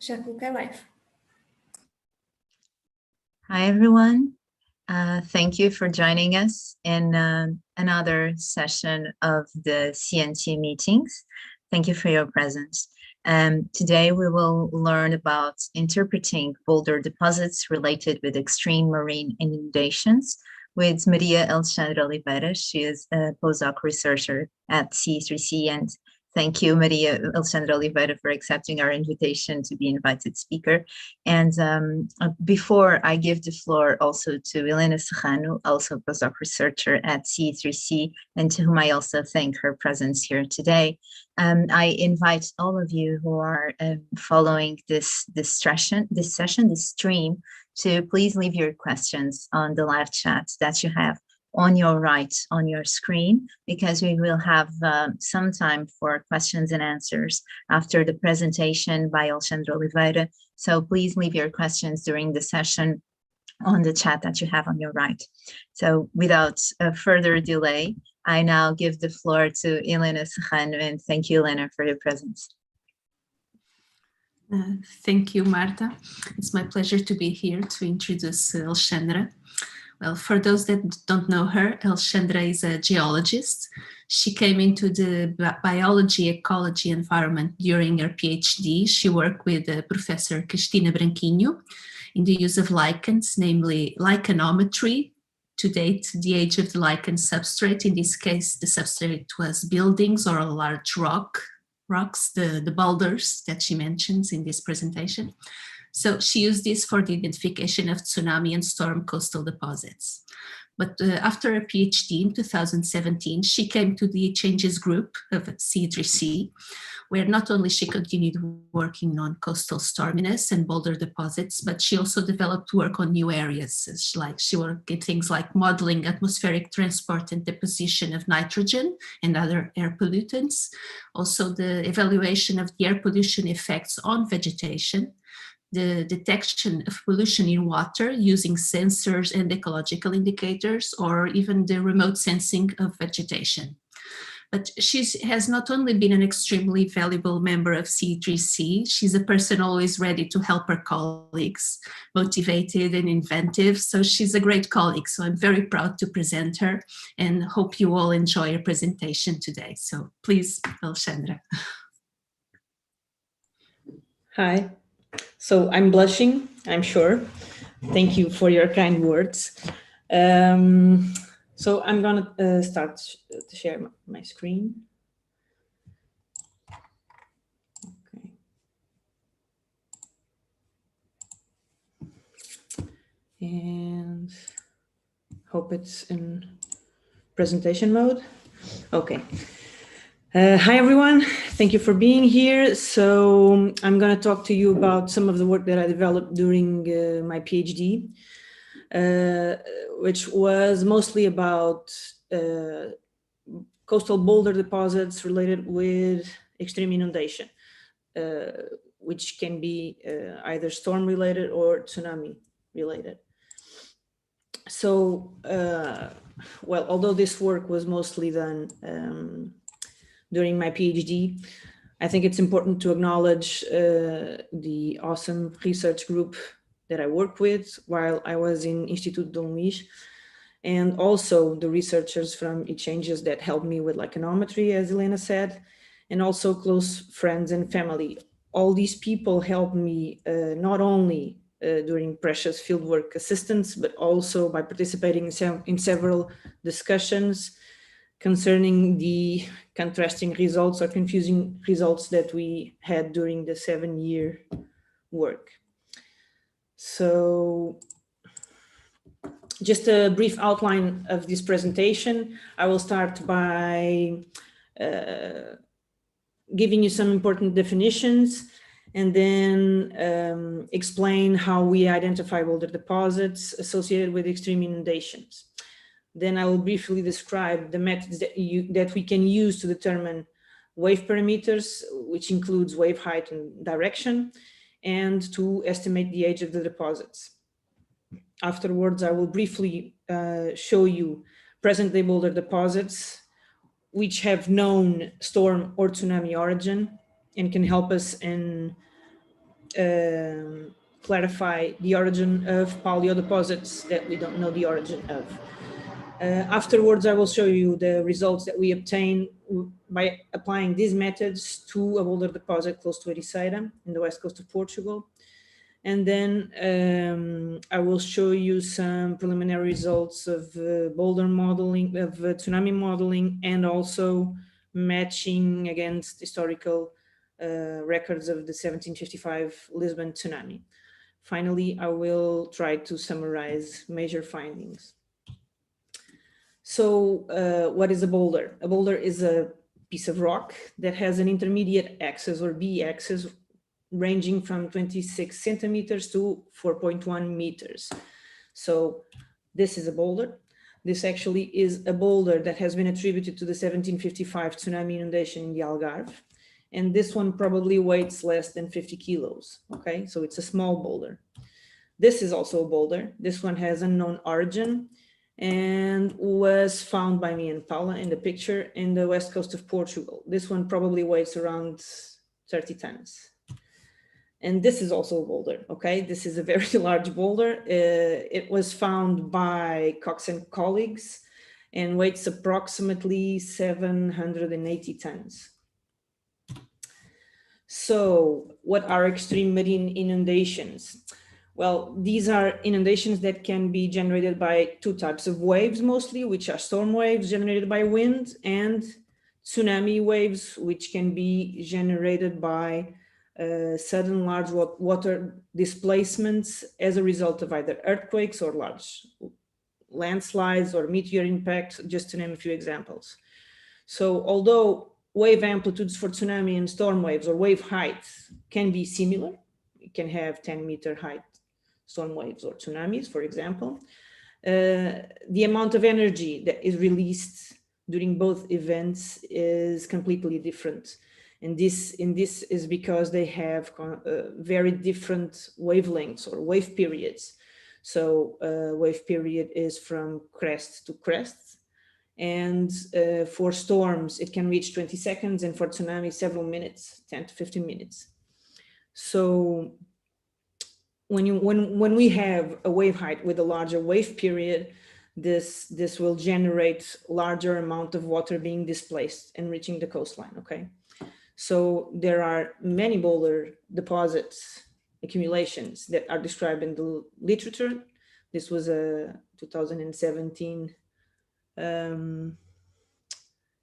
Já coloquei live. Hi, everyone. Thank you for joining us in another session of the CNT meetings. Thank you for your presence. Today we will learn about interpreting boulder deposits related with extreme marine inundations with Maria Alexandra Oliveira. She is a postdoc researcher at C3C, and thank you, Maria Alexandra Oliveira, for accepting our invitation to be invited speaker. And before I give the floor also to Helena Serrano, also postdoc researcher at C3C, and to whom I also thank her presence here today, I invite all of you who are following this stream, to please leave your questions on the live chat that you have on your right on your screen, because we will have some time for questions and answers after the presentation by Alexandra Oliveira. So please leave your questions during the session on the chat that you have on your right. So without further delay, I now give the floor to Helena Serrano, and thank you, Helena, for your presence. Thank you, Marta. It's my pleasure to be here to introduce Alexandra. Well, for those that don't know her, Alexandra is a geologist. She came into the biology, ecology, environment during her PhD. She worked with Professor Cristina Branquinho in the use of lichens, namely lichenometry, to date the age of the lichen substrate. In this case, the substrate was buildings or a large rocks, the boulders that she mentions in this presentation. So she used this for the identification of tsunami and storm coastal deposits. But after her PhD in 2017, she came to the eChanges group of C3C, where not only she continued working on coastal storminess and boulder deposits, but she also developed work on new areas. She worked in things like modeling atmospheric transport and deposition of nitrogen and other air pollutants, also the evaluation of the air pollution effects on vegetation, the detection of pollution in water using sensors and ecological indicators, or even the remote sensing of vegetation. But she has not only been an extremely valuable member of C3C, she's a person always ready to help her colleagues, motivated and inventive. So she's a great colleague. So I'm very proud to present her and hope you all enjoy her presentation today. So please, Alexandra. Hi. So I'm blushing, I'm sure. Thank you for your kind words. So I'm gonna start to share my screen. Okay. And hope it's in presentation mode. Okay. Hi, everyone. Thank you for being here. So I'm going to talk to you about some of the work that I developed during my PhD, which was mostly about coastal boulder deposits related with extreme inundation, which can be either storm related or tsunami related. So, well, although this work was mostly done during my PhD, I think it's important to acknowledge the awesome research group that I worked with while I was in Instituto de Luís, and also the researchers from eChanges that helped me with lichenometry, as Helena said, and also close friends and family. All these people helped me not only during precious fieldwork assistance, but also by participating in several discussions concerning the contrasting results or confusing results that we had during the 7-year work. So just a brief outline of this presentation. I will start by giving you some important definitions and then explain how we identify boulder deposits associated with extreme inundations. Then I will briefly describe the methods that we can use to determine wave parameters, which includes wave height and direction, and to estimate the age of the deposits. Afterwards, I will briefly show you present-day boulder deposits, which have known storm or tsunami origin and can help us in clarify the origin of paleodeposits that we don't know the origin of. Afterwards, I will show you the results that we obtain by applying these methods to a boulder deposit close to Ericeira in the west coast of Portugal. And then I will show you some preliminary results of boulder modeling, of tsunami modeling, and also matching against historical records of the 1755 Lisbon tsunami. Finally, I will try to summarize major findings. So what is a boulder? A boulder is a piece of rock that has an intermediate axis or B axis ranging from 26 centimeters to 4.1 meters. So this is a boulder. This actually is a boulder that has been attributed to the 1755 tsunami inundation in the Algarve. And this one probably weighs less than 50 kilos, okay? So it's a small boulder. This is also a boulder. This one has unknown origin and was found by me and Paula in the picture in the west coast of Portugal. This one probably weighs around 30 tons. And this is also a boulder, okay? This is a very large boulder. It was found by Cox and colleagues and weighs approximately 780 tons. So what are extreme marine inundations? Well, these are inundations that can be generated by two types of waves mostly, which are storm waves generated by wind, and tsunami waves, which can be generated by sudden large water displacements as a result of either earthquakes or large landslides or meteor impacts, just to name a few examples. So although wave amplitudes for tsunami and storm waves or wave heights can be similar, you can have 10-meter height storm waves or tsunamis, for example, the amount of energy that is released during both events is completely different. And this is because they have very different wavelengths or wave periods. So wave period is from crest to crest. And for storms, it can reach 20 seconds, and for tsunami, several minutes, 10 to 15 minutes. So when we have a wave height with a larger wave period, this will generate larger amount of water being displaced and reaching the coastline, okay? So there are many boulder deposits, accumulations that are described in the literature. This was a 2017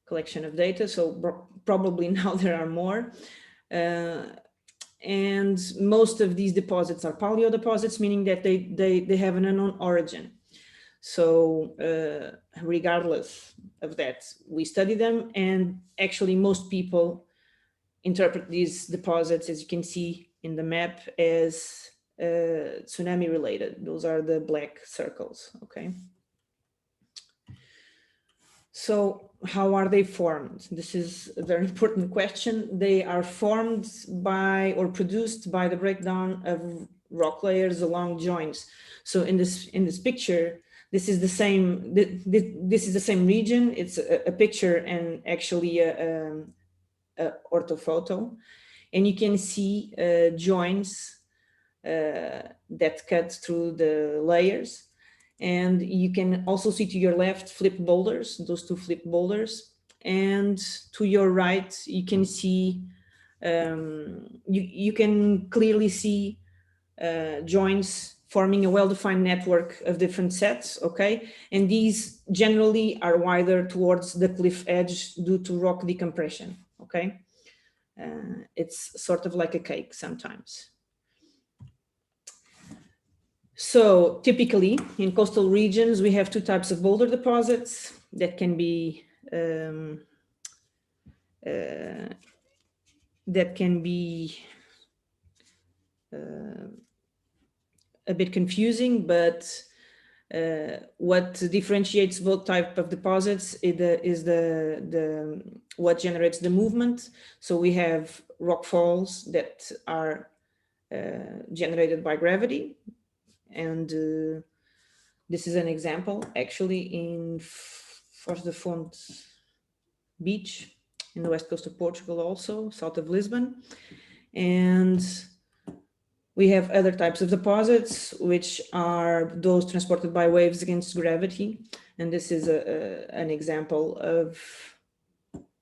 collection of data, so probably now there are more. And most of these deposits are paleo deposits, meaning that they have an unknown origin. So regardless of that, we study them, and actually most people interpret these deposits, as you can see in the map, as tsunami related. Those are the black circles, okay? So how are they formed? This is a very important question. They are formed by or produced by the breakdown of rock layers along joints. So in this picture, this is the same. This is the same region. It's a picture and actually a orthophoto, and you can see joints that cut through the layers. And you can also see to your left flip boulders, those two flip boulders. And to your right, you can see, you can clearly see joints forming a well-defined network of different sets, okay? And these generally are wider towards the cliff edge due to rock decompression, okay? It's sort of like a cake sometimes. So typically in coastal regions, we have two types of boulder deposits that can be a bit confusing, but what differentiates both type of deposits is the what generates the movement. So we have rock falls that are generated by gravity. And this is an example actually in Foz de Fonte beach in the west coast of Portugal, also south of Lisbon. And We have other types of deposits, which are those transported by waves against gravity. And this is an example of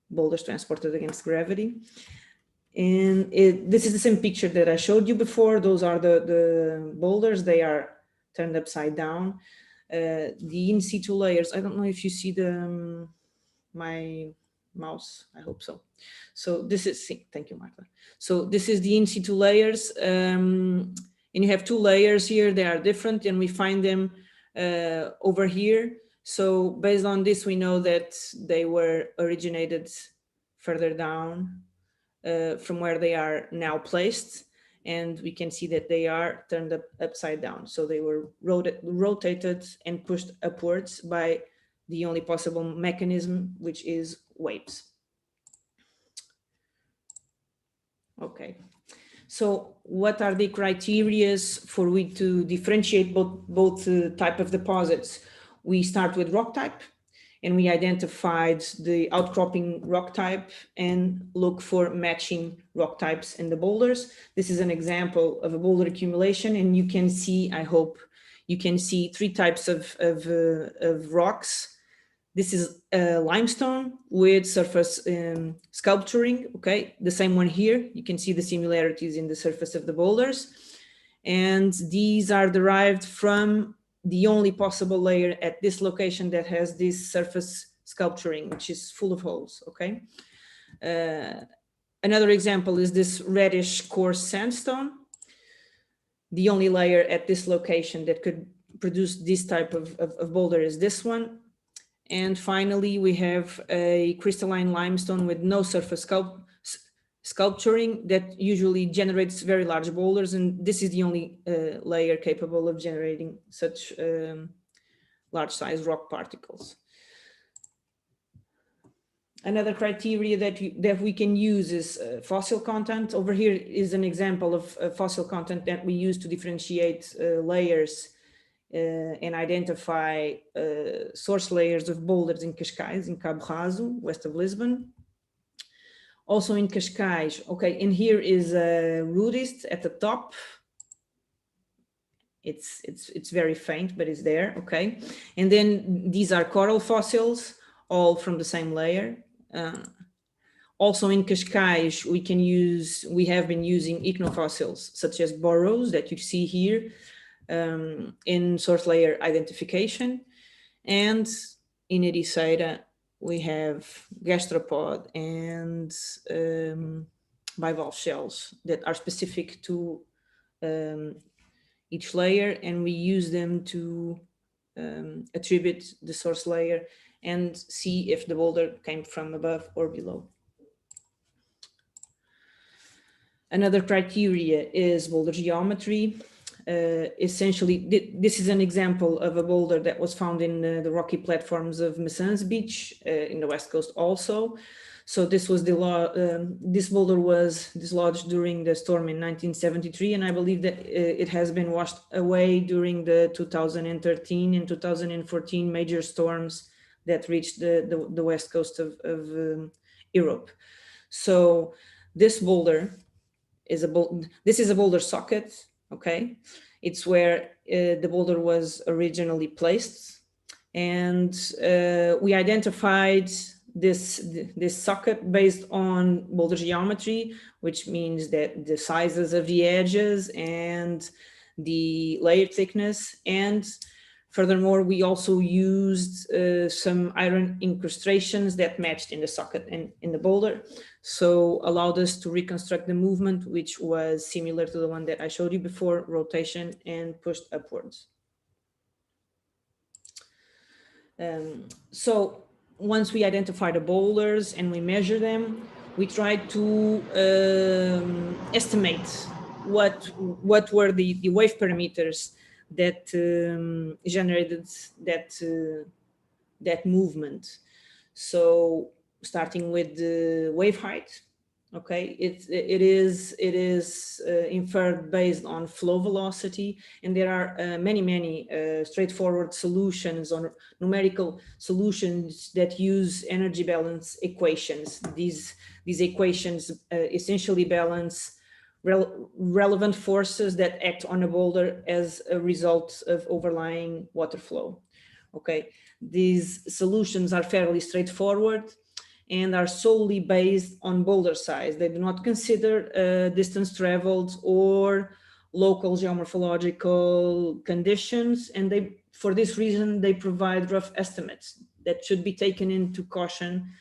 boulders transported against gravity. And this is the same picture that I showed you before. Those are the boulders. They are turned upside down. The in situ layers, I don't know if you see my mouse, I hope so. So this is, thank you, Martha. So this is the in situ layers. And you have two layers here. They are different, and we find them over here. So based on this, we know that they were originated further down from where they are now placed. And we can see that they are turned upside down. So they were rotated and pushed upwards by the only possible mechanism, which is waves. Okay. So what are the criteria for we to differentiate both type of deposits? We start with rock type, and we identified the outcropping rock type and look for matching rock types in the boulders. This is an example of a boulder accumulation, and you can see, I hope you can see three types of rocks. This is limestone with surface sculpturing, okay? The same one here, you can see the similarities in the surface of the boulders. And these are derived from the only possible layer at this location that has this surface sculpturing, which is full of holes, okay? Another example is this reddish coarse sandstone. The only layer at this location that could produce this type of boulder is this one. And finally, we have a crystalline limestone with no surface sculpturing that usually generates very large boulders. And this is the only layer capable of generating such large size rock particles. Another criteria that we can use is fossil content. Over here is an example of fossil content that we use to differentiate layers and identify source layers of boulders in Cascais, in Cabo Raso, west of Lisbon. Also in Cascais, okay, and here is a rudist at the top. It's very faint, but it's there, okay. And then these are coral fossils, all from the same layer. Also in Cascais, we have been using ichnofossils, such as burrows that you see here, in source layer identification. And in Ericeira, we have gastropod and bivalve shells that are specific to each layer, and we use them to attribute the source layer and see if the boulder came from above or below. Another criteria is boulder geometry. Essentially, this is an example of a boulder that was found in the rocky platforms of Maçãs Beach in the West Coast also. So this was this boulder was dislodged during the storm in 1973, and I believe that it has been washed away during the 2013 and 2014 major storms that reached the West Coast of Europe. So this boulder is this is a boulder socket. Okay, it's where the boulder was originally placed, and we identified this socket based on boulder geometry, which means that the sizes of the edges and the layer thickness. And furthermore, we also used some iron incrustations that matched in the socket and in the boulder, so allowed us to reconstruct the movement, which was similar to the one that I showed you before, rotation and pushed upwards. So once we identify the boulders and we measure them, we try to estimate what were the wave parameters that generated that movement. So starting with the wave height, okay, it is inferred based on flow velocity, and there are many straightforward solutions or numerical solutions that use energy balance equations. These equations essentially balance relevant forces that act on a boulder as a result of overlying water flow. Okay, these solutions are fairly straightforward and are solely based on boulder size. They do not consider distance traveled or local geomorphological conditions, and for this reason they provide rough estimates that should be taken into caution,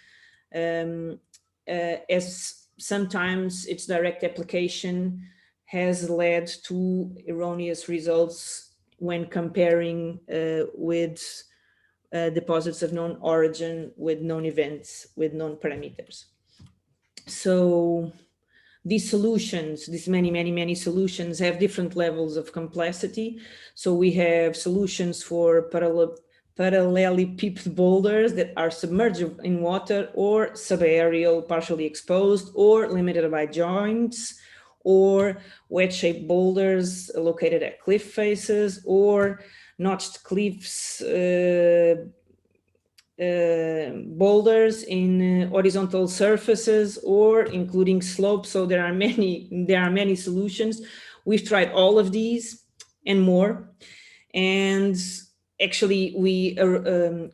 as sometimes its direct application has led to erroneous results when comparing with deposits of known origin, with known events, with known parameters. So these solutions, these many solutions have different levels of complexity. So we have solutions for parallelepiped boulders that are submerged in water or subaerial, partially exposed or limited by joints, or wedge-shaped boulders located at cliff faces, or notched cliffs, boulders in horizontal surfaces, or including slopes. So there are many solutions. We've tried all of these and more, and actually we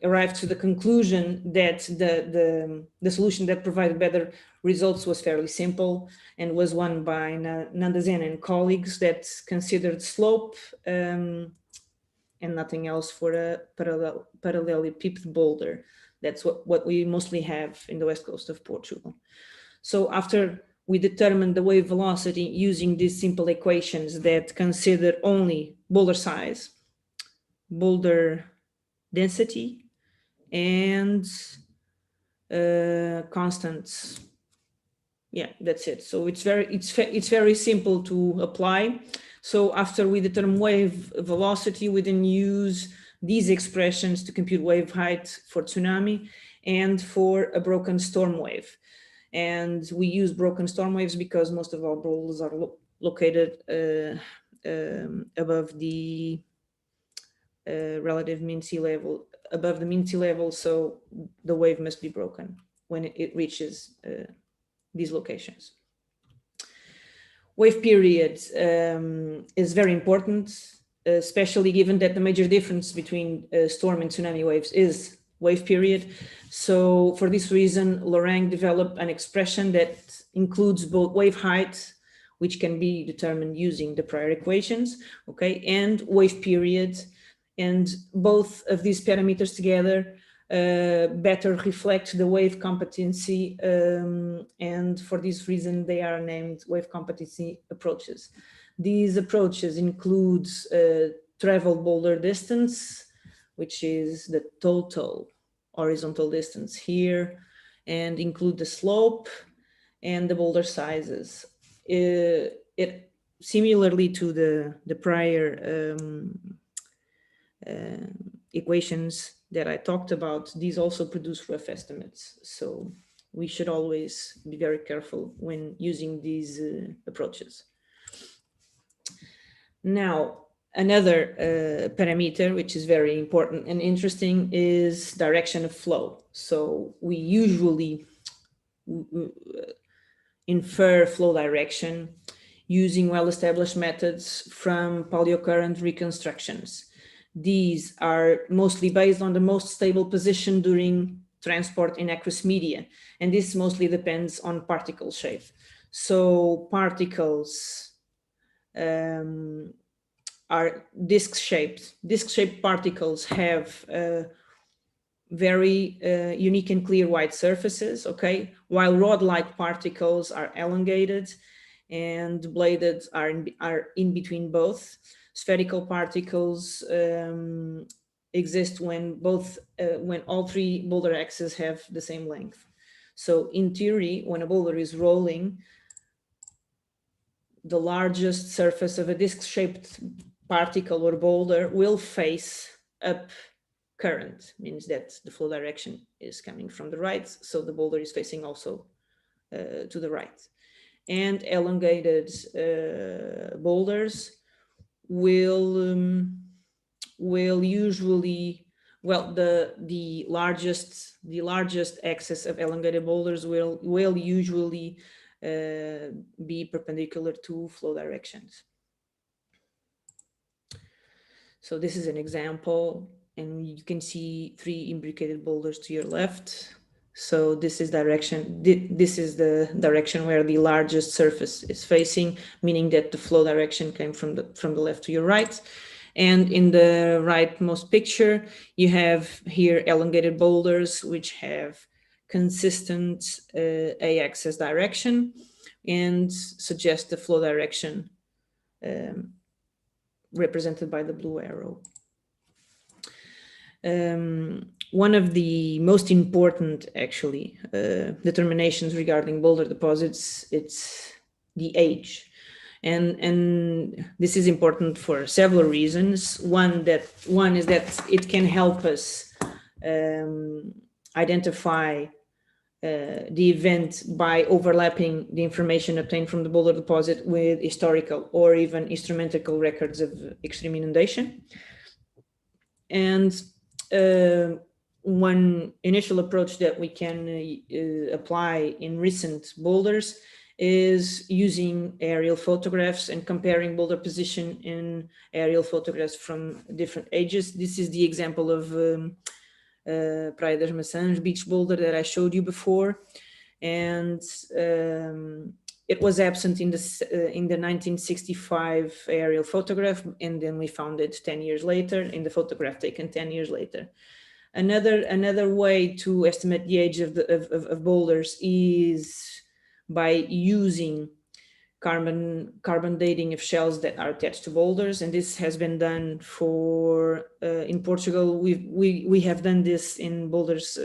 arrived to the conclusion that the solution that provided better results was fairly simple, and was one by Nandazen and colleagues that considered slope and nothing else for a parallelepiped boulder. That's what we mostly have in the west coast of Portugal. So after we determined the wave velocity using these simple equations that consider only boulder size, boulder density, and constants. Yeah, that's it. So it's very simple to apply. So after we determine wave velocity, we then use these expressions to compute wave height for tsunami and for a broken storm wave. And we use broken storm waves because most of our boulders are located above the relative mean sea level, above the mean sea level. So the wave must be broken when it reaches these locations. Wave period is very important, especially given that the major difference between storm and tsunami waves is wave period. So for this reason, Lorang developed an expression that includes both wave height, which can be determined using the prior equations, okay, and wave period. And both of these parameters together better reflect the wave competency, and for this reason they are named wave competency approaches. These approaches include traveled boulder distance, which is the total horizontal distance here, and include the slope and the boulder sizes. It similarly to the prior equations that I talked about, these also produce rough estimates. So we should always be very careful when using these approaches. Now, another parameter, which is very important and interesting, is direction of flow. So we usually infer flow direction using well-established methods from paleocurrent reconstructions. These are mostly based on the most stable position during transport in aqueous media, and this mostly depends on particle shape. So particles are disc-shaped. Disc-shaped particles have very unique and clear white surfaces, okay? While rod-like particles are elongated and bladed are in between both. Spherical particles exist when all three boulder axes have the same length. So in theory, when a boulder is rolling, the largest surface of a disc-shaped particle or boulder will face up current, means that the flow direction is coming from the right, so the boulder is facing also to the right. And elongated boulders will usually, well, the largest axis of elongated boulders will usually be perpendicular to flow directions. So this is an example, and you can see 3 imbricated boulders to your left. So this is direction. This is the direction where the largest surface is facing, meaning that the flow direction came from the left to your right. And in the rightmost picture, you have here elongated boulders which have consistent y-axis direction and suggest the flow direction represented by the blue arrow. One of the most important, actually, determinations regarding boulder deposits, it's the age. And this is important for several reasons. One is that it can help us identify the event by overlapping the information obtained from the boulder deposit with historical or even instrumental records of extreme inundation. And one initial approach that we can apply in recent boulders is using aerial photographs and comparing boulder position in aerial photographs from different ages. This is the example of Praia das Maçãs beach boulder that I showed you before, and it was absent in the 1965 aerial photograph, and then we found it 10 years later in the photograph taken 10 years later. Another way to estimate the age of boulders is by using carbon dating of shells that are attached to boulders, and this has been done for in Portugal. We have done this in boulders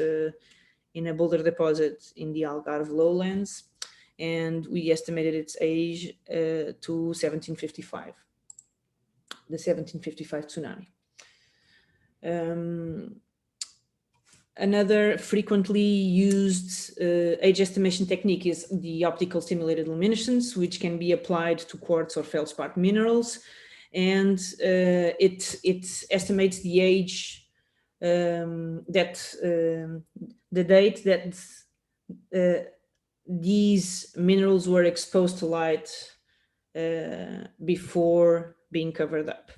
in a boulder deposit in the Algarve lowlands, and we estimated its age to 1755, the 1755 tsunami. Another frequently used age estimation technique is the optical stimulated luminescence, which can be applied to quartz or feldspar minerals, and it estimates the age the date that these minerals were exposed to light before being covered up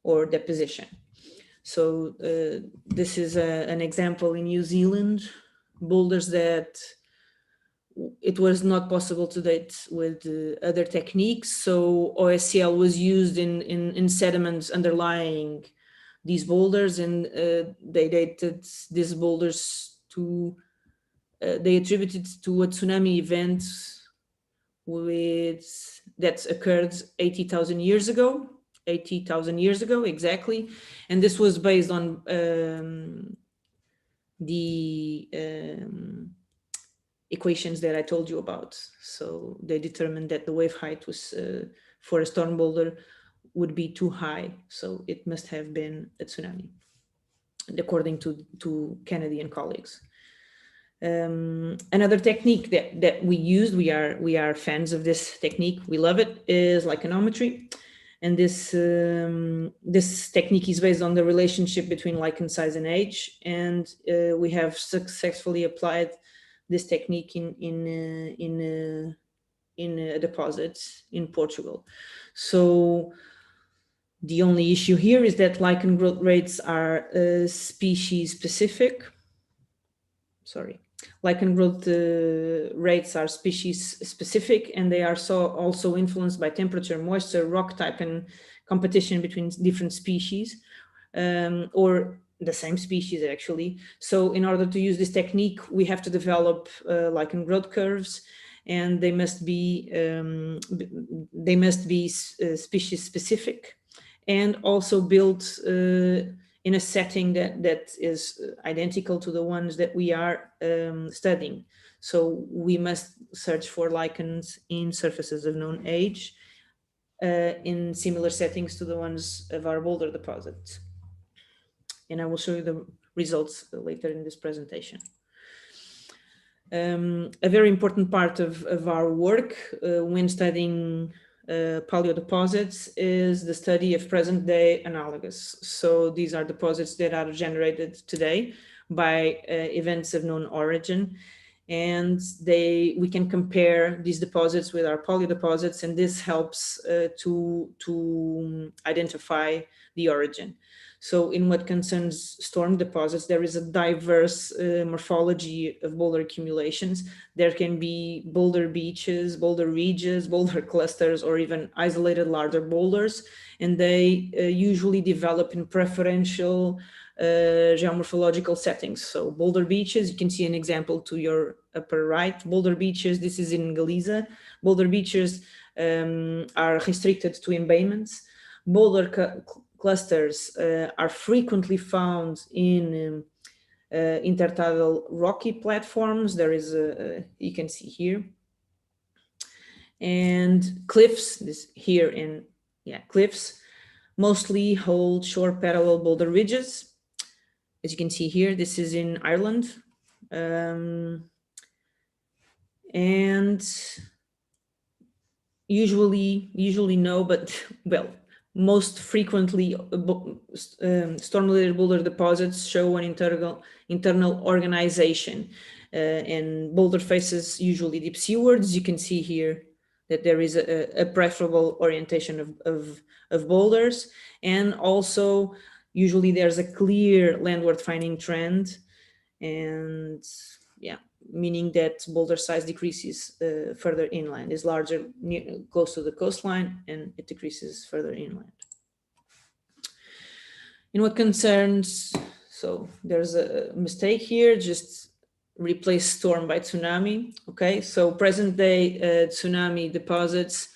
or deposition. So this is an example in New Zealand, boulders that it was not possible to date with other techniques. So OSCL was used in sediments underlying these boulders, and they dated these boulders to, they attributed to a tsunami event that occurred 80,000 years ago. 80,000 years ago, exactly. And this was based on the equations that I told you about. So they determined that the wave height was for a storm boulder would be too high. So it must have been a tsunami, according to Canadian colleagues. Another technique that we used, we are fans of this technique, we love it, is lichenometry. And this technique is based on the relationship between lichen size and age, and we have successfully applied this technique in a deposit in Portugal. So the only issue here is that lichen growth rates are species specific. Sorry. Lichen growth rates are species specific, and they are also influenced by temperature, moisture, rock type, and competition between different species, or the same species actually. So in order to use this technique, we have to develop lichen growth curves, and they must be species specific, and also built in a setting that is identical to the ones that we are studying. So we must search for lichens in surfaces of known age in similar settings to the ones of our boulder deposits. And I will show you the results later in this presentation. A very important part of our work when studying paleo deposits is the study of present day analogous. So these are deposits that are generated today by events of known origin, and we can compare these deposits with our poly deposits, and this helps to identify the origin. So in what concerns storm deposits, there is a diverse morphology of boulder accumulations. There can be boulder beaches, boulder ridges, boulder clusters, or even isolated larger boulders, and they usually develop in preferential geomorphological settings. So boulder beaches, you can see an example to your upper right. Boulder beaches, this is in Galicia. Boulder beaches are restricted to embayments. Boulder clusters are frequently found in intertidal rocky platforms. There is you can see here. And cliffs, this here in, cliffs, mostly hold shore parallel boulder ridges. As you can see here, this is in Ireland. And usually no, but well, most frequently storm-related boulder deposits show an internal organization, and boulder faces usually deep seawards. You can see here that there is a preferable orientation of boulders, and also usually there's a clear landward finding trend, and meaning that boulder size decreases further inland, is larger close to the coastline, and it decreases further inland. In what concerns, so there's a mistake here, just replace storm by tsunami. Okay, so present day tsunami deposits,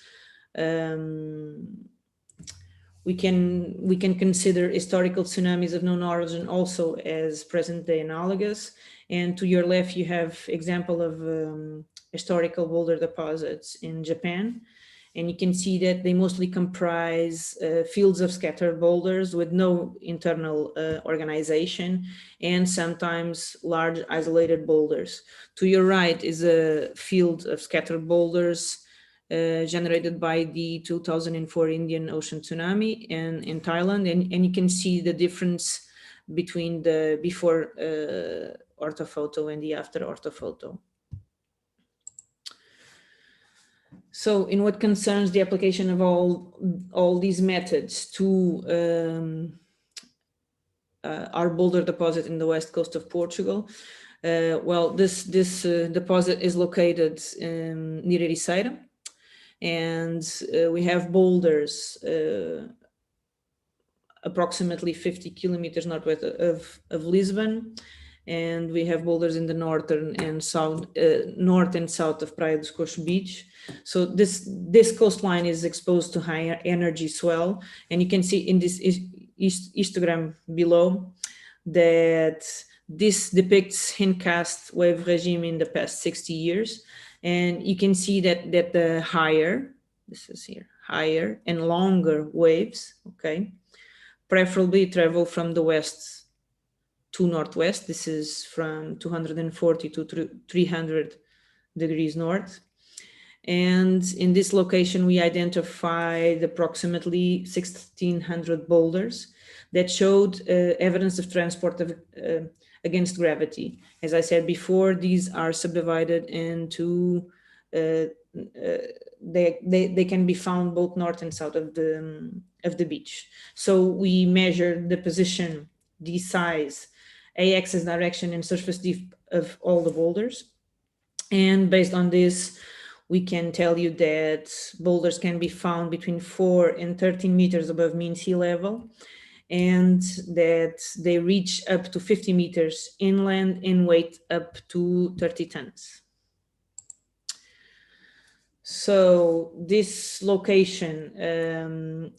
we can consider historical tsunamis of known origin also as present day analogous. And to your left, you have example of historical boulder deposits in Japan. And you can see that they mostly comprise fields of scattered boulders with no internal organization, and sometimes large isolated boulders. To your right is a field of scattered boulders generated by the 2004 Indian Ocean tsunami in Thailand. And you can see the difference between the before orthophoto and the after orthophoto. So in what concerns the application of all these methods to our boulder deposit in the west coast of Portugal, well, this deposit is located near Ericeira, and we have boulders approximately 50 kilometers northwest of Lisbon, and we have boulders in the north and south of Praia dos Coxos Beach. So this coastline is exposed to higher energy swell, and you can see in this histogram below that this depicts hindcast wave regime in the past 60 years, and you can see that the higher, this is here, higher and longer waves, okay, preferably travel from the west to northwest. This is from 240 to 300 degrees north. And in this location, we identified approximately 1,600 boulders that showed evidence of transport against gravity. As I said before, these are subdivided into, they can be found both north and south of the beach. So we measure the position, the size, axis direction, and surface depth of all the boulders. And based on this, we can tell you that boulders can be found between 4 and 13 meters above mean sea level, and that they reach up to 50 meters inland and weight up to 30 tons. So this location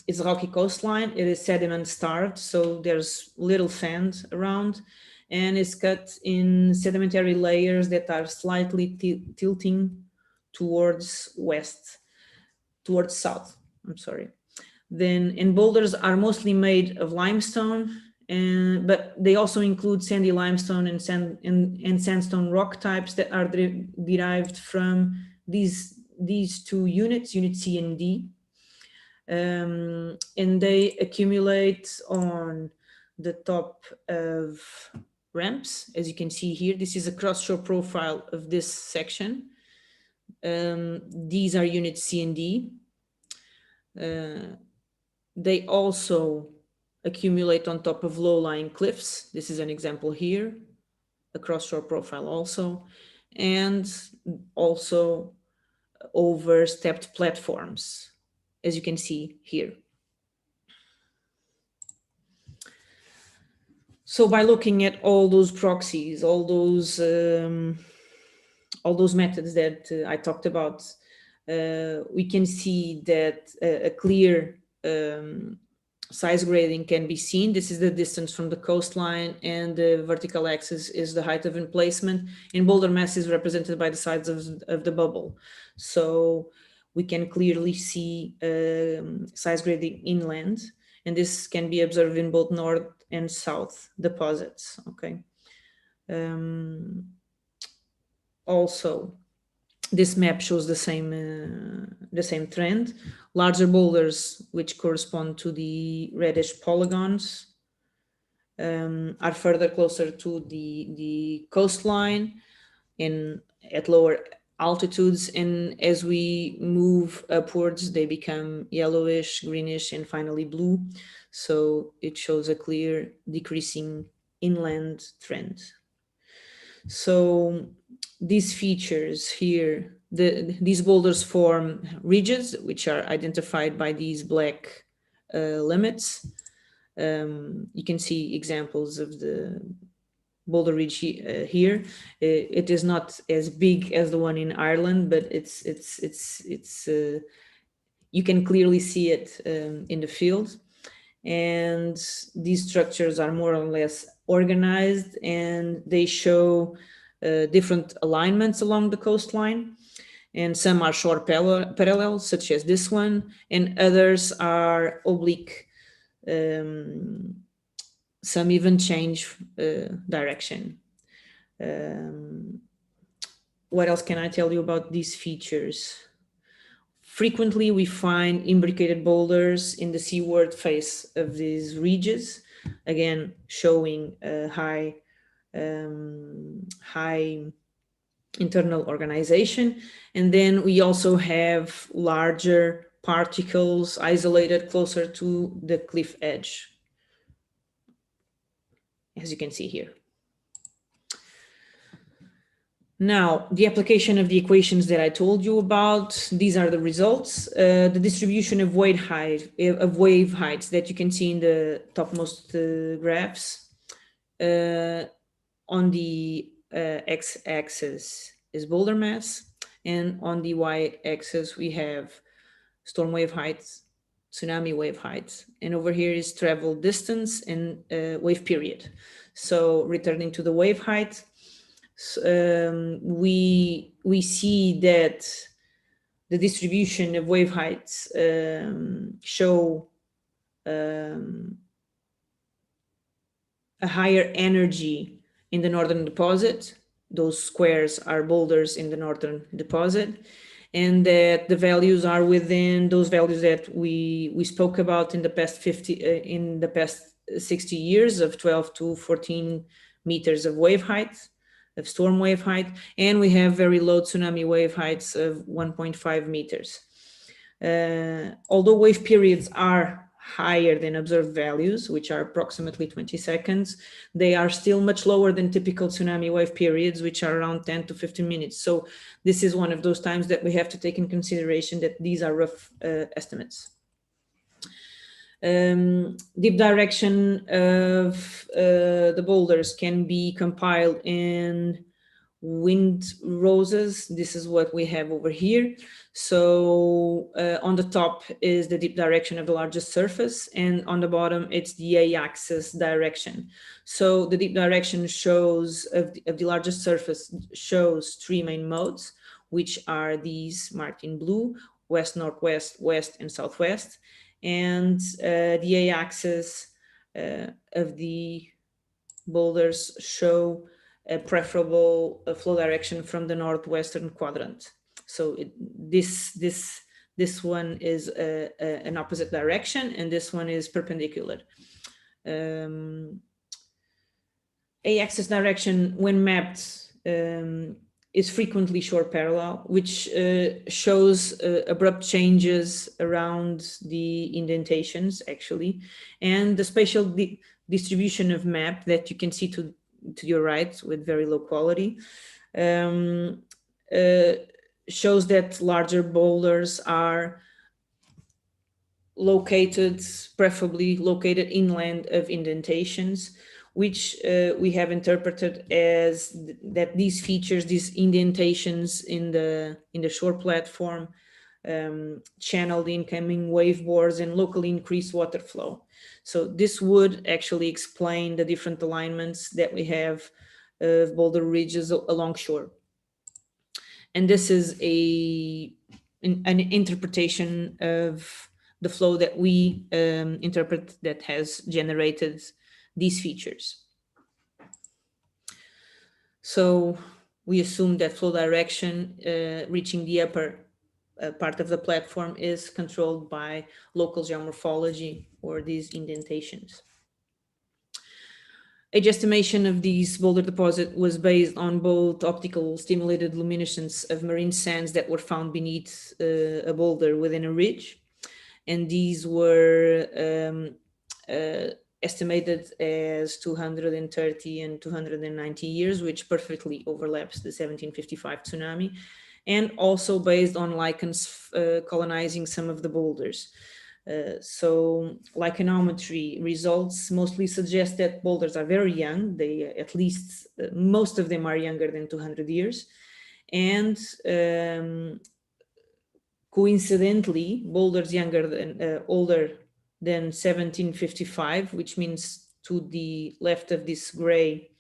is a rocky coastline. It is sediment starved, so there's little sand around, and it's cut in sedimentary layers that are slightly tilting towards south, I'm sorry. Then, and boulders are mostly made of limestone, but they also include sandy limestone and sandstone rock types that are derived from these two units, unit C and D. And they accumulate on the top of ramps. As you can see here, this is a cross-shore profile of this section. These are units C and D. They also accumulate on top of low-lying cliffs. This is an example here, a cross-shore profile also, and also over stepped platforms, as you can see here. So by looking at all those proxies, all those methods that I talked about, we can see that a clear size grading can be seen. This is the distance from the coastline, and the vertical axis is the height of emplacement. And boulder mass is represented by the sides of the bubble. So we can clearly see size grading inland, and this can be observed in both north and south deposits. Okay. Also, this map shows the same trend. Larger boulders, which correspond to the reddish polygons, are further closer to the coastline and at lower altitudes. And as we move upwards, they become yellowish, greenish, and finally blue. So it shows a clear decreasing inland trend. So these features here, these boulders form ridges, which are identified by these black limits. You can see examples of the boulder ridge here. It is not as big as the one in Ireland, but you can clearly see it in the field. And these structures are more or less organized, and they show different alignments along the coastline. And some are short parallel, such as this one, and others are oblique. Some even change direction. What else can I tell you about these features? Frequently, we find imbricated boulders in the seaward face of these ridges, again, showing high internal organization. And then we also have larger particles isolated closer to the cliff edge, as you can see here. Now, the application of the equations that I told you about, these are the results. The distribution of wave heights that you can see in the topmost graphs. On the x-axis is boulder mass, and on the y-axis we have storm wave heights, tsunami wave heights, and over here is travel distance and wave period. So returning to the wave height, we see that the distribution of wave heights show a higher energy in the northern deposit. Those squares are boulders in the northern deposit, and that the values are within those values that we spoke about in the past 60 years of 12 to 14 meters of wave height, of storm wave height, and we have very low tsunami wave heights of 1.5 meters. Although wave periods are higher than observed values, which are approximately 20 seconds, they are still much lower than typical tsunami wave periods, which are around 10 to 15 minutes. So this is one of those times that we have to take in consideration that these are rough estimates. Deep direction of the boulders can be compiled in wind roses. This is what we have over here. So on the top is the deep direction of the largest surface, and on the bottom it's the y-axis direction. So the deep direction shows of the largest surface shows three main modes, which are these marked in blue: west, northwest, west, and southwest. And the y-axis of the boulders show a preferable flow direction from the northwestern quadrant. So this one is an opposite direction, and this one is perpendicular. axis direction when mapped is frequently shore parallel, which shows abrupt changes around the indentations actually, and the spatial distribution of map that you can see to your right with very low quality shows that larger boulders are located, preferably located inland of indentations, which we have interpreted as that these features, these indentations in the shore platform, channel the incoming wave bores and locally increase water flow. So this would actually explain the different alignments that we have of boulder ridges along shore. And this is an interpretation of the flow that we interpret that has generated these features. So we assume that flow direction reaching the upper part of the platform is controlled by local geomorphology or these indentations. Age estimation of these boulder deposit was based on both optical stimulated luminescence of marine sands that were found beneath a boulder within a ridge. And these were estimated as 230 and 290 years, which perfectly overlaps the 1755 tsunami, and also based on lichens colonizing some of the boulders. So lichenometry results mostly suggest that boulders are very young. They at least, most of them are younger than 200 years. And coincidentally, boulders older than 1755, which means to the left of this gray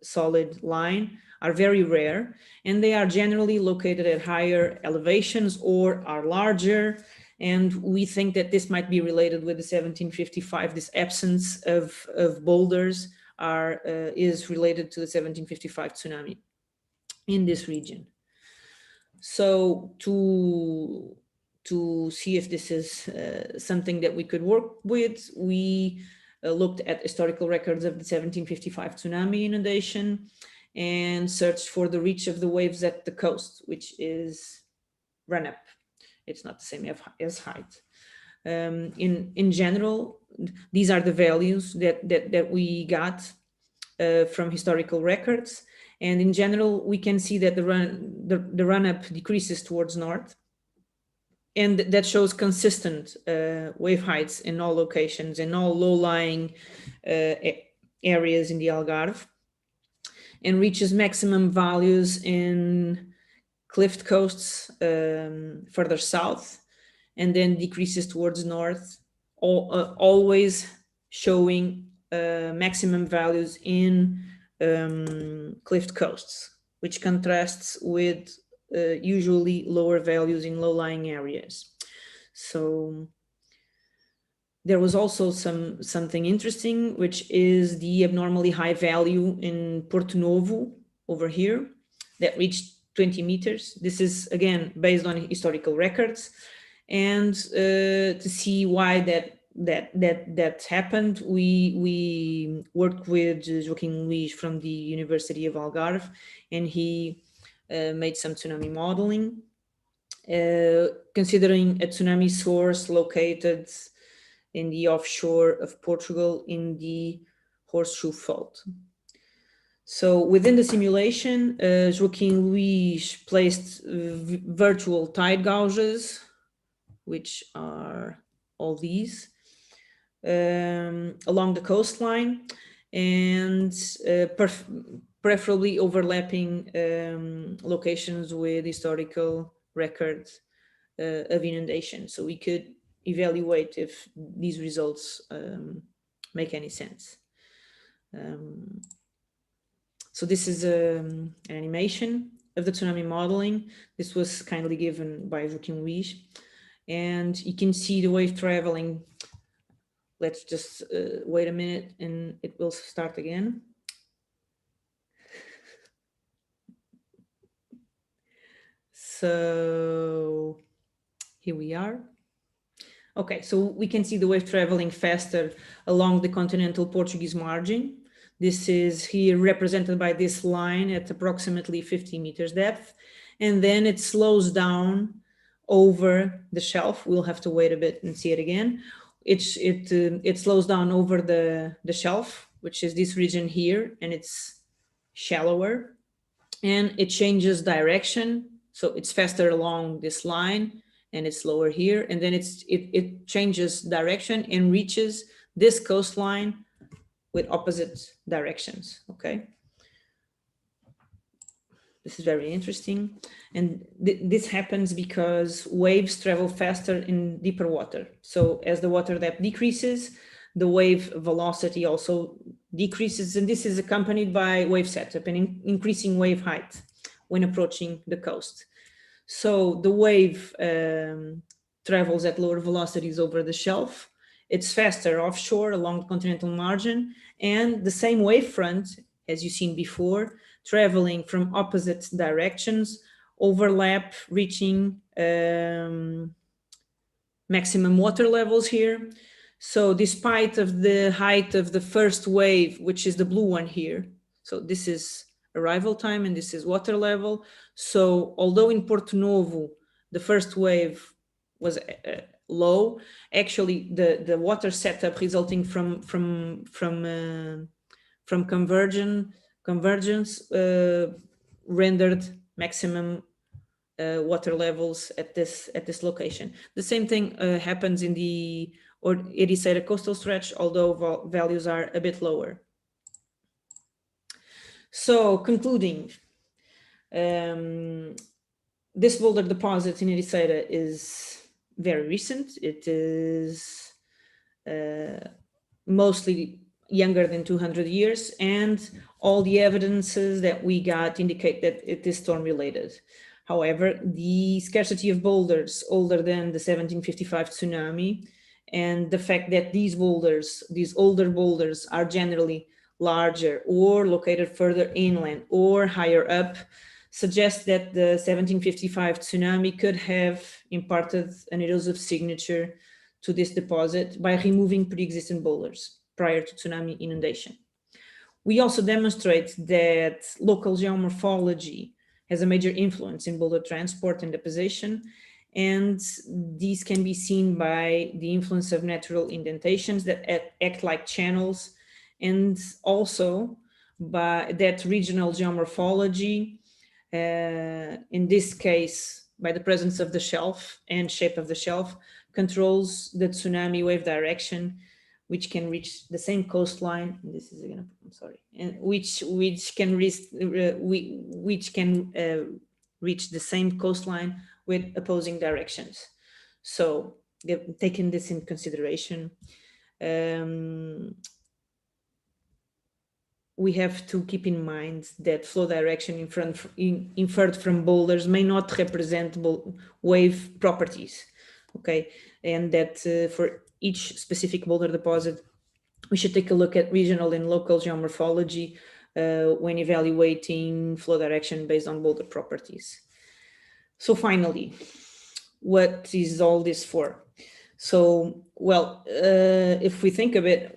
solid line, are very rare, and they are generally located at higher elevations or are larger. And we think that this might be related with the 1755. This absence of boulders is related to the 1755 tsunami in this region. So to see if this is something that we could work with, we looked at historical records of the 1755 tsunami inundation and searched for the reach of the waves at the coast, which is run up. It's not the same as height. In general, these are the values that we got from historical records. And in general, we can see that the run up decreases towards north. And that shows consistent wave heights in all locations, in all low-lying areas in the Algarve, and reaches maximum values in cliffed coasts further south, and then decreases towards north, always showing maximum values in cliffed coasts, which contrasts with usually lower values in low-lying areas. So there was also something interesting, which is the abnormally high value in Porto Novo over here that reached 20 meters. This is again based on historical records, and to see why that happened, we worked with Joaquim Luís from the University of Algarve, and he made some tsunami modeling, considering a tsunami source located in the offshore of Portugal in the Horseshoe Fault. So within the simulation, Joaquim Luís placed virtual tide gauges, which are all these, along the coastline, and preferably overlapping locations with historical records of inundation. So we could evaluate if these results make any sense. So this is an animation of the tsunami modeling. This was kindly given by Joaquim Luís. And you can see the wave traveling. Let's just wait a minute and it will start again. So here we are. Okay, so we can see the wave traveling faster along the continental Portuguese margin. This is here represented by this line at approximately 50 meters depth. And then it slows down over the shelf. We'll have to wait a bit and see it again. It slows down over the shelf, which is this region here, and it's shallower. And it changes direction. So it's faster along this line and it's lower here. And then it changes direction and reaches this coastline with opposite directions, okay? This is very interesting. And this happens because waves travel faster in deeper water. So as the water depth decreases, the wave velocity also decreases. And this is accompanied by wave setup and increasing wave height when approaching the coast. So the wave travels at lower velocities over the shelf. It's faster offshore along the continental margin, and the same wave front, as you've seen before, traveling from opposite directions, overlap, reaching maximum water levels here. So despite of the height of the first wave, which is the blue one here, so this is arrival time and this is water level. So although in Porto Novo, the first wave was low, actually the water setup resulting from convergence rendered maximum water levels at this location. The same thing happens in the Ericeira coastal stretch, although values are a bit lower. So concluding, this boulder deposit in Ericeira is very recent. It is mostly younger than 200 years, and all the evidences that we got indicate that it is storm related. However, the scarcity of boulders older than the 1755 tsunami, and the fact that these boulders, these older boulders, are generally larger or located further inland or higher up, suggests that the 1755 tsunami could have imparted an erosive signature to this deposit by removing pre-existing boulders prior to tsunami inundation. We also demonstrate that local geomorphology has a major influence in boulder transport and deposition, and these can be seen by the influence of natural indentations that act like channels, and also by that regional geomorphology, in this case, by the presence of the shelf and shape of the shelf, controls the tsunami wave direction, which can reach the same coastline. This is again, I'm sorry, and which can reach the same coastline with opposing directions. So, taking this in consideration, we have to keep in mind that flow direction inferred from boulders may not represent wave properties, okay? And that for each specific boulder deposit, we should take a look at regional and local geomorphology when evaluating flow direction based on boulder properties. So finally, what is all this for? So, well, if we think of it,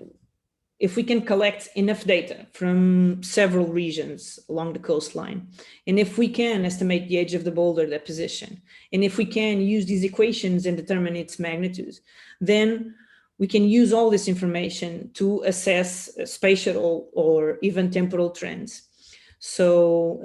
if we can collect enough data from several regions along the coastline, and if we can estimate the age of the boulder deposition, and if we can use these equations and determine its magnitude, then we can use all this information to assess spatial or even temporal trends. So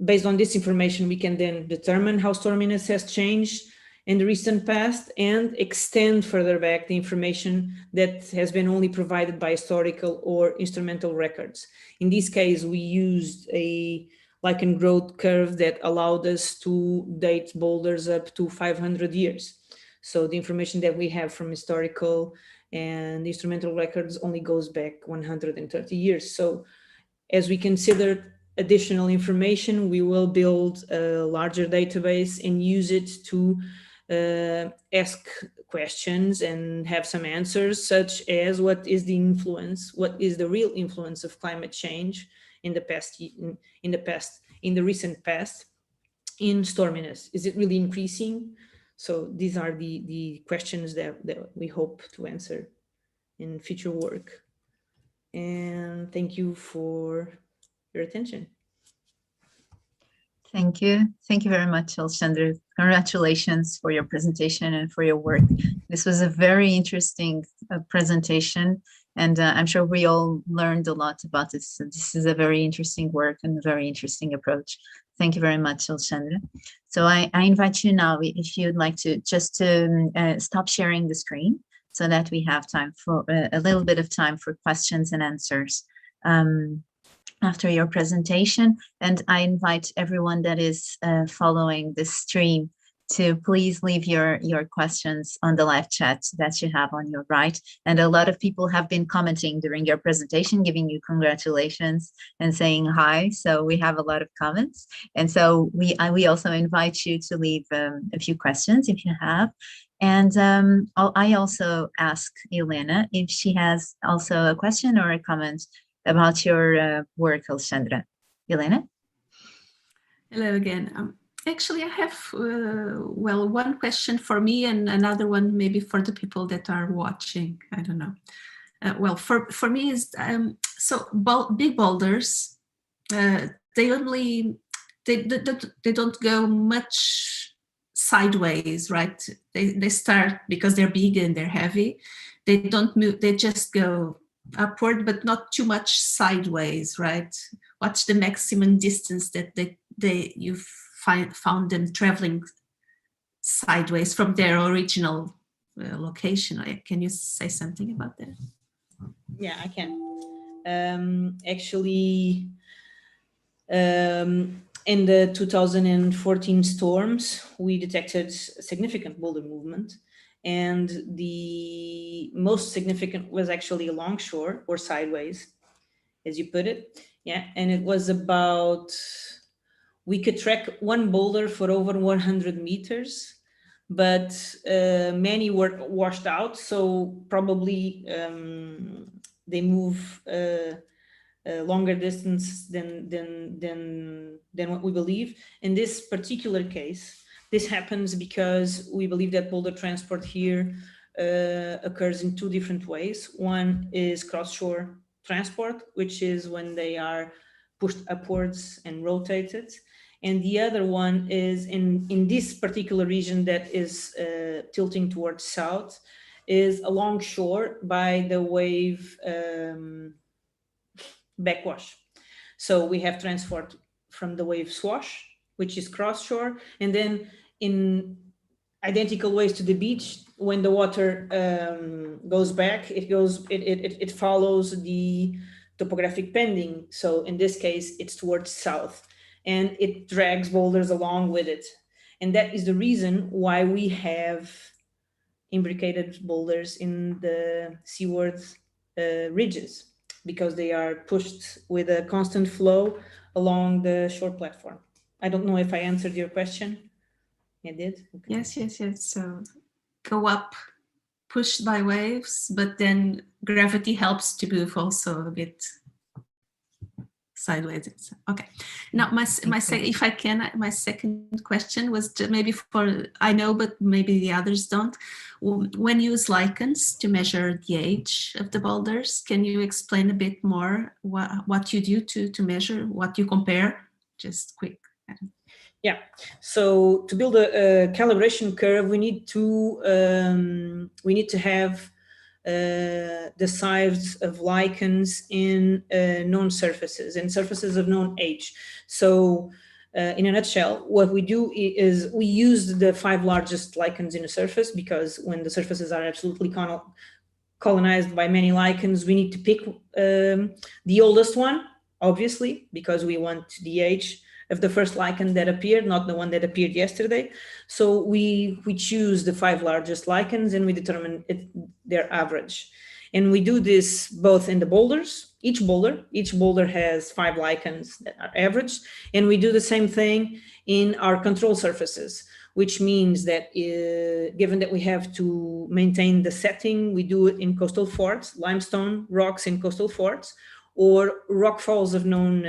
based on this information, we can then determine how storminess has changed in the recent past and extend further back the information that has been only provided by historical or instrumental records. In this case, we used a lichen growth curve that allowed us to date boulders up to 500 years. So the information that we have from historical and instrumental records only goes back 130 years. So as we consider additional information, we will build a larger database and use it to ask questions and have some answers, such as what is the real influence of climate change in the recent past in storminess? Is it really increasing? So these are the questions that we hope to answer in future work. And thank you for your attention. Thank you. Thank you very much, Alexandra. Congratulations for your presentation and for your work. This was a very interesting presentation, and I'm sure we all learned a lot about this. So this is a very interesting work and a very interesting approach. Thank you very much, Alexandra. So I invite you now, if you'd like to, just to stop sharing the screen so that we have time for a little bit of time for questions and answers. After your presentation, and I invite everyone that is following this stream to please leave your questions on the live chat that you have on your right. And a lot of people have been commenting during your presentation, giving you congratulations and saying hi. So we have a lot of comments. And so we also invite you to leave a few questions if you have. And I also ask Elena if she has also a question or a comment about your work, Alexandra. Elena? Hello again. Actually, I have, well, one question for me and another one maybe for the people that are watching. I don't know. Well, for me is, so big boulders, they don't go much sideways, right? They start, because they're big and they're heavy, they don't move, they just go upward, but not too much sideways, right? What's the maximum distance that you've found them traveling sideways from their original location? Can you say something about that? Yeah, I can. Actually, in the 2014 storms, we detected significant boulder movement. And the most significant was actually alongshore or sideways, as you put it. Yeah, and it was about, we could track one boulder for over 100 meters, but many were washed out. So probably they move longer distance than what we believe. In this particular case, this happens because we believe that boulder transport here occurs in two different ways. One is cross-shore transport, which is when they are pushed upwards and rotated. And the other one is in this particular region that is tilting towards south, is along shore by the wave backwash. So we have transport from the wave swash, which is cross shore, and then in identical ways to the beach, when the water goes back, it follows the topographic bending. So in this case, it's towards south, and it drags boulders along with it. And that is the reason why we have imbricated boulders in the seaward ridges, because they are pushed with a constant flow along the shore platform. I don't know if I answered your question. I did? Okay. Yes. So go up, pushed by waves, but then gravity helps to move also a bit sideways. Okay. Now, if I can, my second question was maybe for, I know, but maybe the others don't. When you use lichens to measure the age of the boulders, can you explain a bit more what you do to measure, what you compare? Just quick. Yeah. So to build a calibration curve, we need to have the size of lichens in known surfaces and surfaces of known age. So in a nutshell, what we do is we use the 5 largest lichens in a surface, because when the surfaces are absolutely colonized by many lichens, we need to pick the oldest one, obviously, because we want the age of the first lichen that appeared, not the one that appeared yesterday. So we choose the 5 largest lichens and we determine their average. And we do this both in the boulders. Each boulder has 5 lichens that are averaged. And we do the same thing in our control surfaces, which means that given that we have to maintain the setting, we do it in coastal forts, limestone rocks in coastal forts, or rock falls of known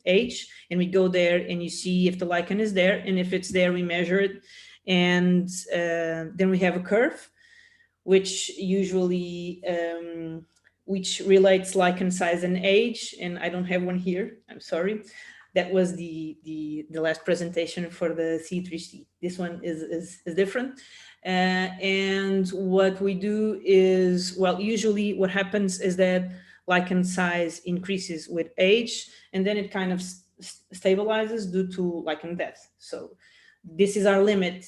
age, and we go there and you see if the lichen is there, and if it's there, we measure it, and then we have a curve, which usually which relates lichen size and age, and I don't have one here, I'm sorry. That was the last presentation for the C3C. This one is different. And what we do is, well, usually what happens is that lichen size increases with age, and then it kind of stabilizes due to lichen death. So this is our limit.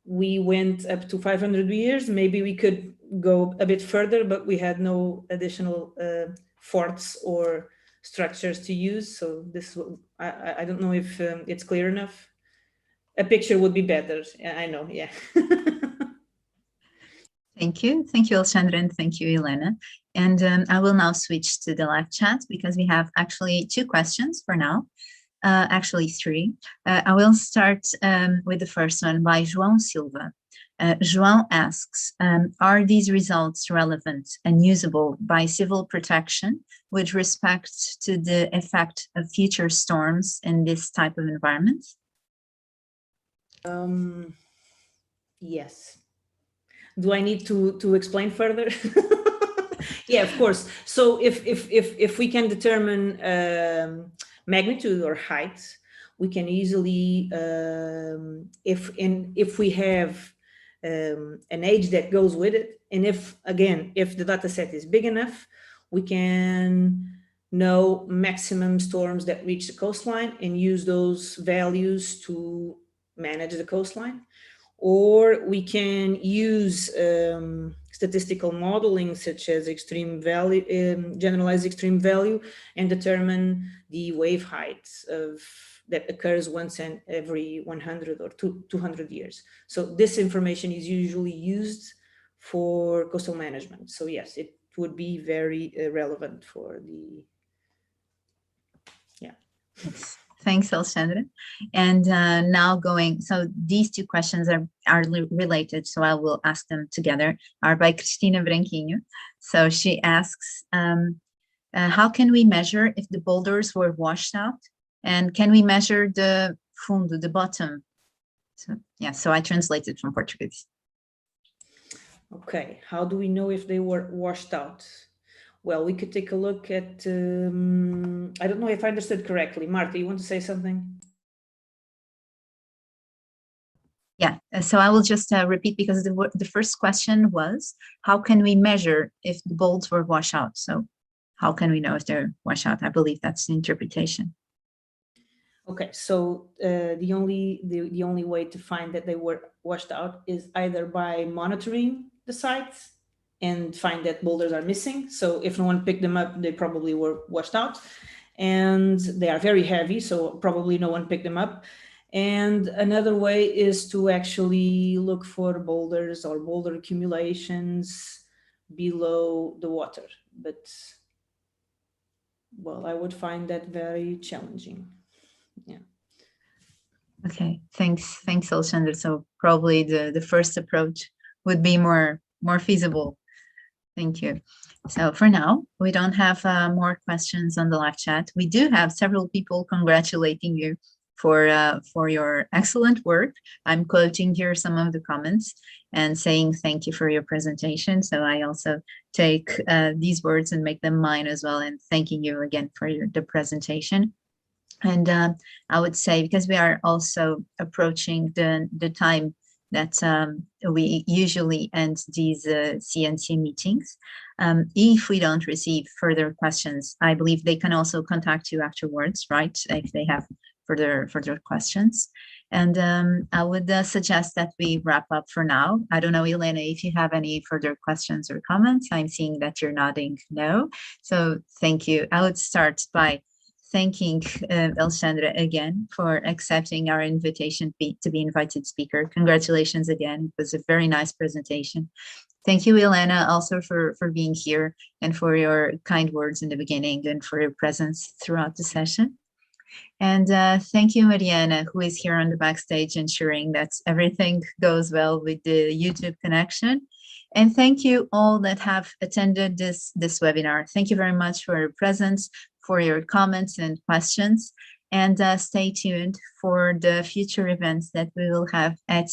We went up to 500 years. Maybe we could go a bit further, but we had no additional forts or structures to use. So this, I don't know if it's clear enough. A picture would be better. I know, yeah. Thank you, Alexandra, and thank you, Elena. And I will now switch to the live chat because we have actually 2 questions for now. Actually 3. I will start with the first one by João Silva. João asks, are these results relevant and usable by civil protection with respect to the effect of future storms in this type of environment? Yes. Do I need to explain further? Yeah, of course. So if we can determine magnitude or height, we can easily, if we have an age that goes with it, and if the data set is big enough, we can know maximum storms that reach the coastline and use those values to manage the coastline. Or we can use statistical modeling such as extreme value, generalized extreme value, and determine the wave height that occurs once in every 100 or 200 years. So this information is usually used for coastal management. So yes, it would be very relevant for the, yeah. Thanks, Alexandra. And now so these 2 questions are related, so I will ask them together, are by Cristina Branquinho. So she asks, how can we measure if the boulders were washed out? And can we measure the fundo, the bottom? So yeah, so I translated from Portuguese. Okay, how do we know if they were washed out? Well, we could take a look at, I don't know if I understood correctly. Marta, you want to say something? Yeah, so I will just repeat because the first question was, how can we measure if the boulders were washed out? So how can we know if they're washed out? I believe that's the interpretation. Okay, so the only way to find that they were washed out is either by monitoring the sites and find that boulders are missing. So if no one picked them up, they probably were washed out, and they are very heavy, so probably no one picked them up. And another way is to actually look for boulders or boulder accumulations below the water. But, well, I would find that very challenging. Yeah. Okay, thanks, Alexandra. So probably the first approach would be more feasible. Thank you. So for now, we don't have more questions on the live chat. We do have several people congratulating you for your excellent work. I'm quoting here some of the comments and saying thank you for your presentation. So I also take these words and make them mine as well, and thanking you again for the presentation. And I would say, because we are also approaching the time that we usually end these CNC meetings. If we don't receive further questions, I believe they can also contact you afterwards, right? If they have further questions. And I would suggest that we wrap up for now. I don't know, Elena, if you have any further questions or comments. I'm seeing that you're nodding no. So thank you. I would start by thanking Alexandra again for accepting our invitation to be invited speaker. Congratulations again. It was a very nice presentation. Thank you, Elena, also for being here and for your kind words in the beginning and for your presence throughout the session. And thank you, Mariana, who is here on the backstage ensuring that everything goes well with the YouTube connection. And thank you all that have attended this webinar. Thank you very much for your presence, for your comments and questions, and stay tuned for the future events that we will have at